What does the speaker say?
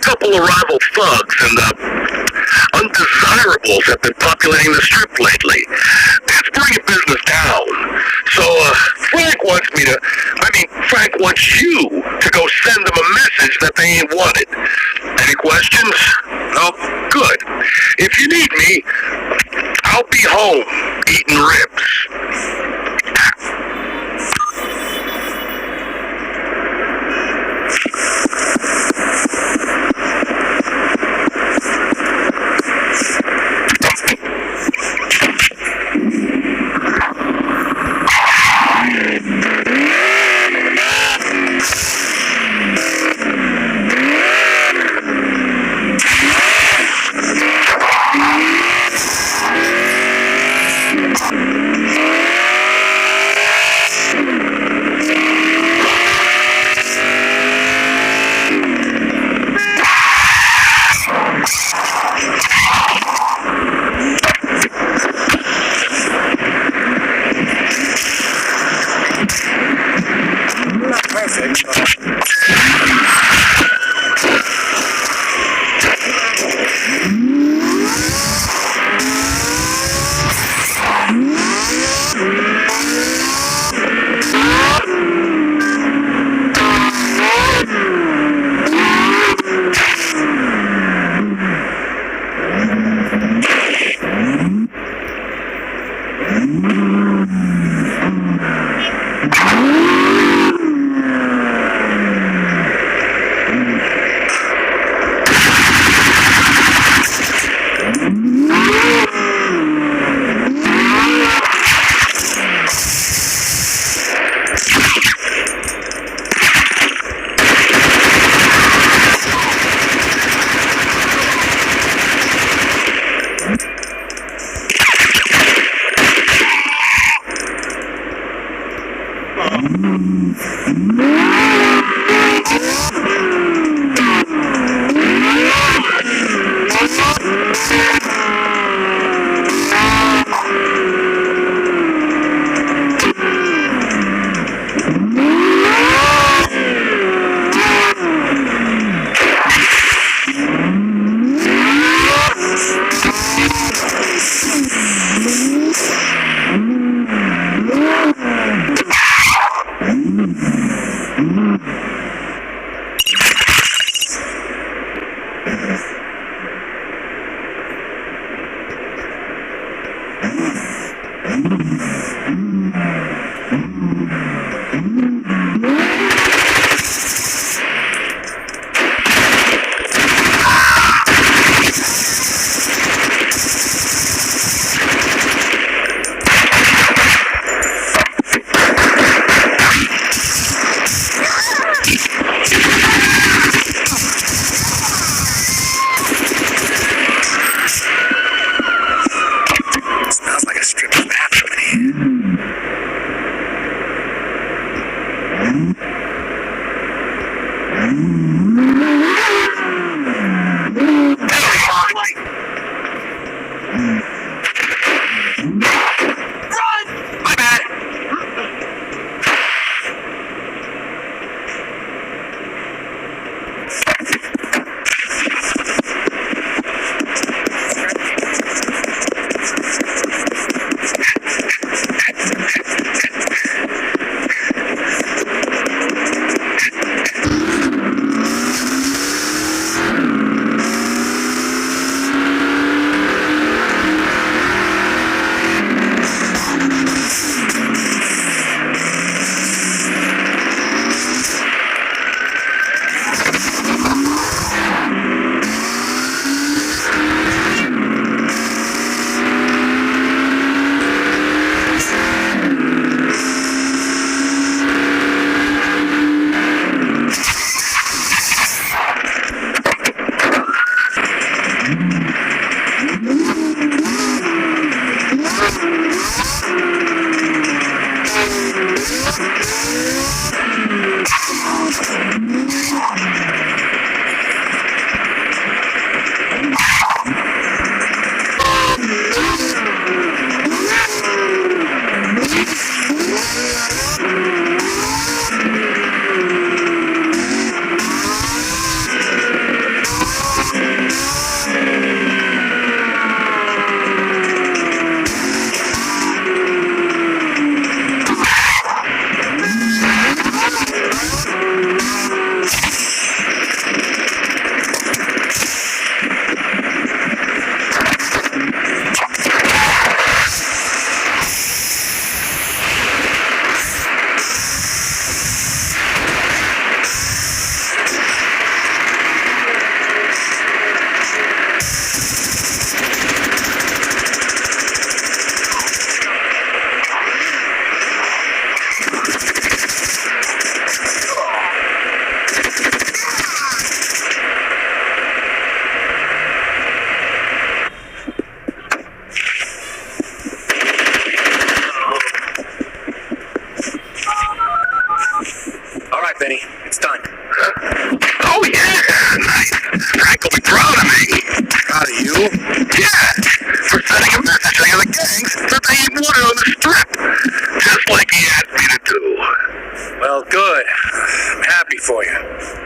couple of rival thugs and undesirables have been populating the strip lately. It's bringing business down. So, Frank wants you to go send them a message that they ain't wanted. Any questions? No? Good. If you need me, I'll be home eating ribs. Benny. It's done. Oh, yeah, nice. Frank will be proud of me. Proud of you? Yeah, for sending a message to the other gangs that they ain't wanted on the strip. Just like he asked me to do. Well, good. I'm happy for you.